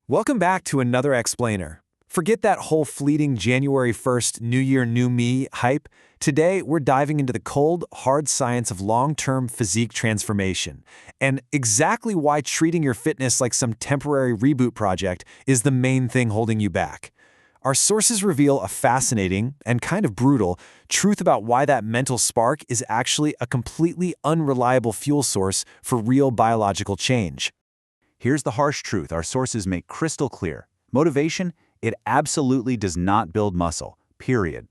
Welcome back to another explainer. Forget that whole fleeting January 1st, New Year, New Me hype. Today, we're diving into the cold, hard science of long-term physique transformation and exactly why treating your fitness like some temporary reboot project is the main thing holding you back. Our sources reveal a fascinating and kind of brutal truth about why that mental spark is actually a completely unreliable fuel source for real biological change. Here's the harsh truth our sources make crystal clear. Motivation, it absolutely does not build muscle, period.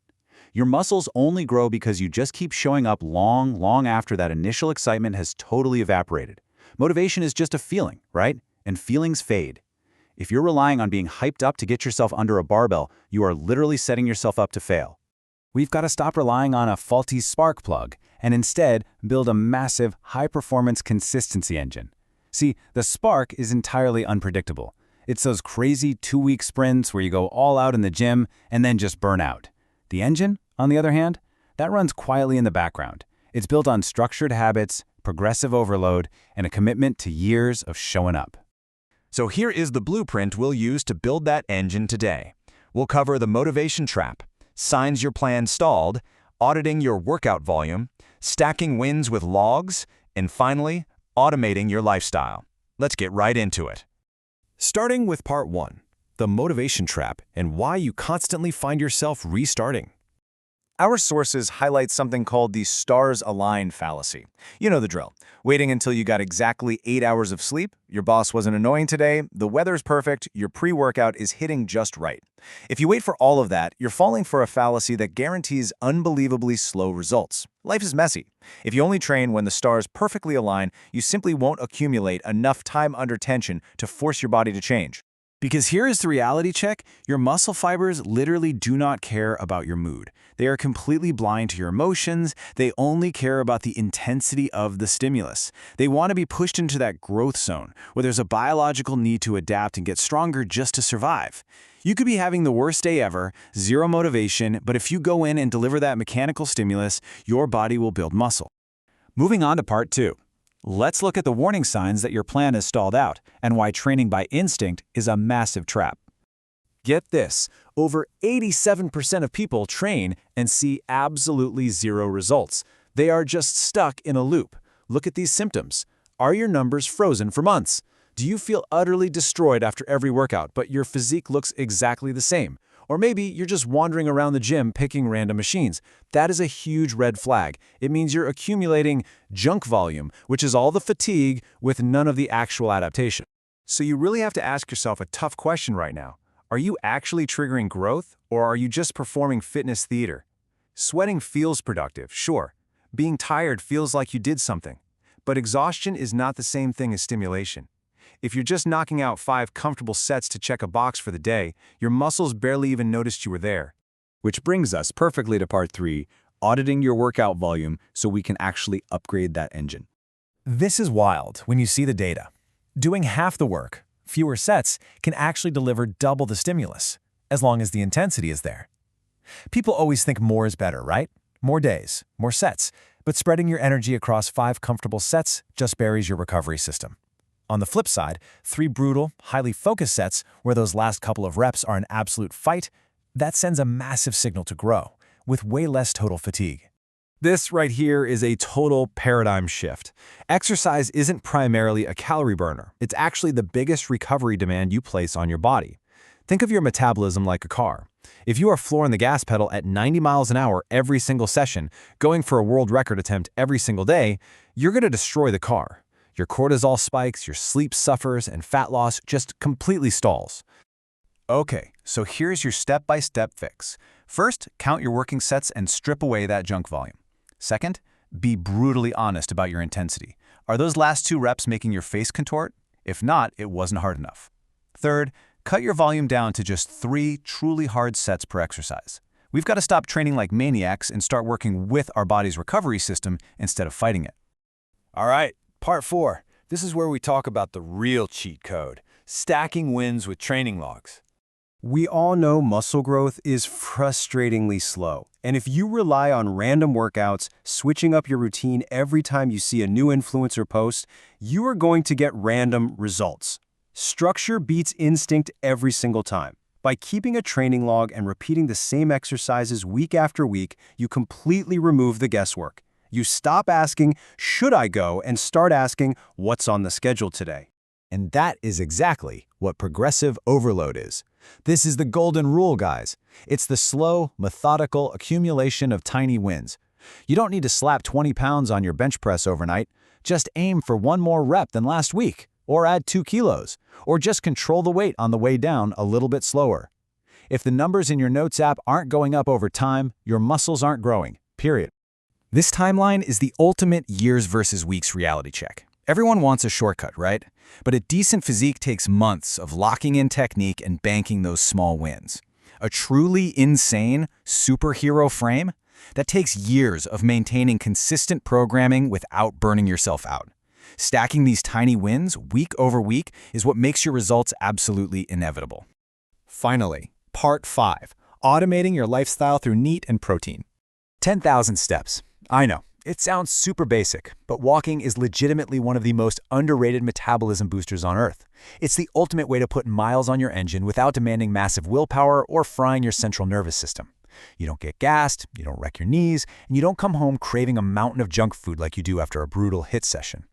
Your muscles only grow because you just keep showing up long after that initial excitement has totally evaporated. Motivation is just a feeling, right? And feelings fade. If you're relying on being hyped up to get yourself under a barbell, you are literally setting yourself up to fail. We've got to stop relying on a faulty spark plug and instead build a massive, high-performance consistency engine. See, the spark is entirely unpredictable. It's those crazy 2-week sprints where you go all out in the gym and then just burn out. The engine, on the other hand, that runs quietly in the background. It's built on structured habits, progressive overload, and a commitment to years of showing up. So here is the blueprint we'll use to build that engine today. We'll cover the motivation trap, signs your plan stalled, auditing your workout volume, stacking wins with logs, and finally, automating your lifestyle. Let's get right into it. Starting with part 1, the motivation trap and why you constantly find yourself restarting. Our sources highlight something called the stars align fallacy. You know the drill. Waiting until you got exactly 8 hours of sleep, your boss wasn't annoying today, the weather's perfect, your pre-workout is hitting just right. If you wait for all of that, you're falling for a fallacy that guarantees unbelievably slow results. Life is messy. If you only train when the stars perfectly align, you simply won't accumulate enough time under tension to force your body to change. Because here is the reality check, your muscle fibers literally do not care about your mood. They are completely blind to your emotions. They only care about the intensity of the stimulus. They want to be pushed into that growth zone where there's a biological need to adapt and get stronger just to survive. You could be having the worst day ever, zero motivation, but if you go in and deliver that mechanical stimulus, your body will build muscle. Moving on to part 2. Let's look at the warning signs that your plan is stalled out and why training by instinct is a massive trap. Get this, over 87% of people train and see absolutely zero results. They are just stuck in a loop. Look at these symptoms. Are your numbers frozen for months? Do you feel utterly destroyed after every workout, but your physique looks exactly the same? Or maybe you're just wandering around the gym picking random machines. That is a huge red flag. It means you're accumulating junk volume, which is all the fatigue with none of the actual adaptation. So you really have to ask yourself a tough question right now. Are you actually triggering growth, or are you just performing fitness theater? Sweating feels productive, sure. Being tired feels like you did something. But exhaustion is not the same thing as stimulation. If you're just knocking out 5 comfortable sets to check a box for the day, your muscles barely even noticed you were there. Which brings us perfectly to part 3, auditing your workout volume so we can actually upgrade that engine. This is wild when you see the data. Doing half the work, fewer sets, can actually deliver double the stimulus, as long as the intensity is there. People always think more is better, right? More days, more sets, but spreading your energy across 5 comfortable sets just buries your recovery system. On the flip side, 3 brutal, highly focused sets where those last couple of reps are an absolute fight, that sends a massive signal to grow, with way less total fatigue. This right here is a total paradigm shift. Exercise isn't primarily a calorie burner. It's actually the biggest recovery demand you place on your body. Think of your metabolism like a car. If you are flooring the gas pedal at 90 miles an hour every single session, going for a world record attempt every single day, you're going to destroy the car. Your cortisol spikes, your sleep suffers, and fat loss just completely stalls. Okay, so here's your step-by-step fix. First, count your working sets and strip away that junk volume. Second, be brutally honest about your intensity. Are those last 2 reps making your face contort? If not, it wasn't hard enough. Third, cut your volume down to just 3 truly hard sets per exercise. We've got to stop training like maniacs and start working with our body's recovery system instead of fighting it. All right. Part 4. This is where we talk about the real cheat code, stacking wins with training logs. We all know muscle growth is frustratingly slow, and if you rely on random workouts, switching up your routine every time you see a new influencer post, you are going to get random results. Structure beats instinct every single time. By keeping a training log and repeating the same exercises week after week, you completely remove the guesswork. You stop asking, should I go, and start asking, what's on the schedule today? And that is exactly what progressive overload is. This is the golden rule, guys. It's the slow, methodical accumulation of tiny wins. You don't need to slap 20 pounds on your bench press overnight. Just aim for one more rep than last week, or add 2 kilos, or just control the weight on the way down a little bit slower. If the numbers in your Notes app aren't going up over time, your muscles aren't growing, period. This timeline is the ultimate years versus weeks reality check. Everyone wants a shortcut, right? But a decent physique takes months of locking in technique and banking those small wins. A truly insane superhero frame? That takes years of maintaining consistent programming without burning yourself out. Stacking these tiny wins week over week is what makes your results absolutely inevitable. Finally, Part 5. Automating your lifestyle through NEAT and protein. 10,000 steps. I know, it sounds super basic, but walking is legitimately one of the most underrated metabolism boosters on Earth. It's the ultimate way to put miles on your engine without demanding massive willpower or frying your central nervous system. You don't get gassed, you don't wreck your knees, and you don't come home craving a mountain of junk food like you do after a brutal HIIT session.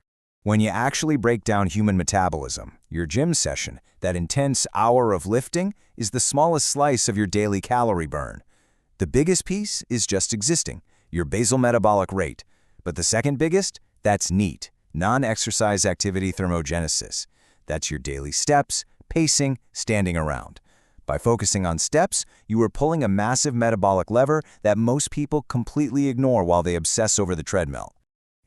When you actually break down human metabolism, your gym session, that intense hour of lifting, is the smallest slice of your daily calorie burn. The biggest piece is just existing, your basal metabolic rate. But the second biggest, that's NEAT, non-exercise activity thermogenesis. That's your daily steps, pacing, standing around. By focusing on steps, you are pulling a massive metabolic lever that most people completely ignore while they obsess over the treadmill.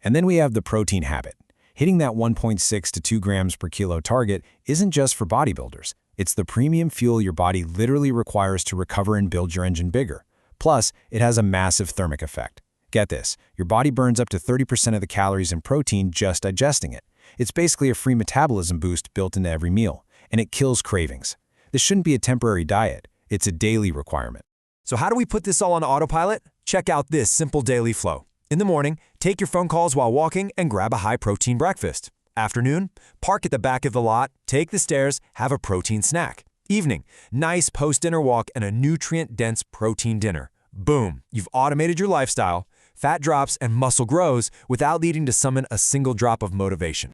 And then we have the protein habit. Hitting that 1.6 to 2 grams per kilo target isn't just for bodybuilders. It's the premium fuel your body literally requires to recover and build your engine bigger. Plus, it has a massive thermic effect. Get this, your body burns up to 30% of the calories in protein just digesting it. It's basically a free metabolism boost built into every meal, and it kills cravings. This shouldn't be a temporary diet, it's a daily requirement. So how do we put this all on autopilot? Check out this simple daily flow. In the morning, take your phone calls while walking and grab a high-protein breakfast. Afternoon, park at the back of the lot, take the stairs, have a protein snack. Evening, nice post-dinner walk and a nutrient-dense protein dinner. Boom, you've automated your lifestyle, fat drops and muscle grows without needing to summon a single drop of motivation.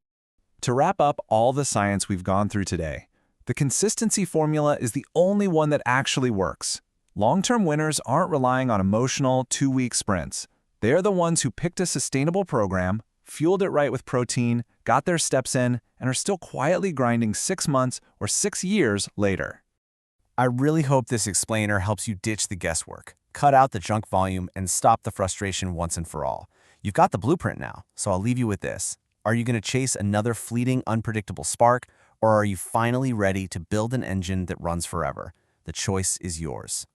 To wrap up all the science we've gone through today, the consistency formula is the only one that actually works. Long-term winners aren't relying on emotional 2-week sprints. They are the ones who picked a sustainable program, fueled it right with protein, got their steps in, and are still quietly grinding 6 months or 6 years later. I really hope this explainer helps you ditch the guesswork, cut out the junk volume, and stop the frustration once and for all. You've got the blueprint now, so I'll leave you with this. Are you going to chase another fleeting, unpredictable spark, or are you finally ready to build an engine that runs forever? The choice is yours.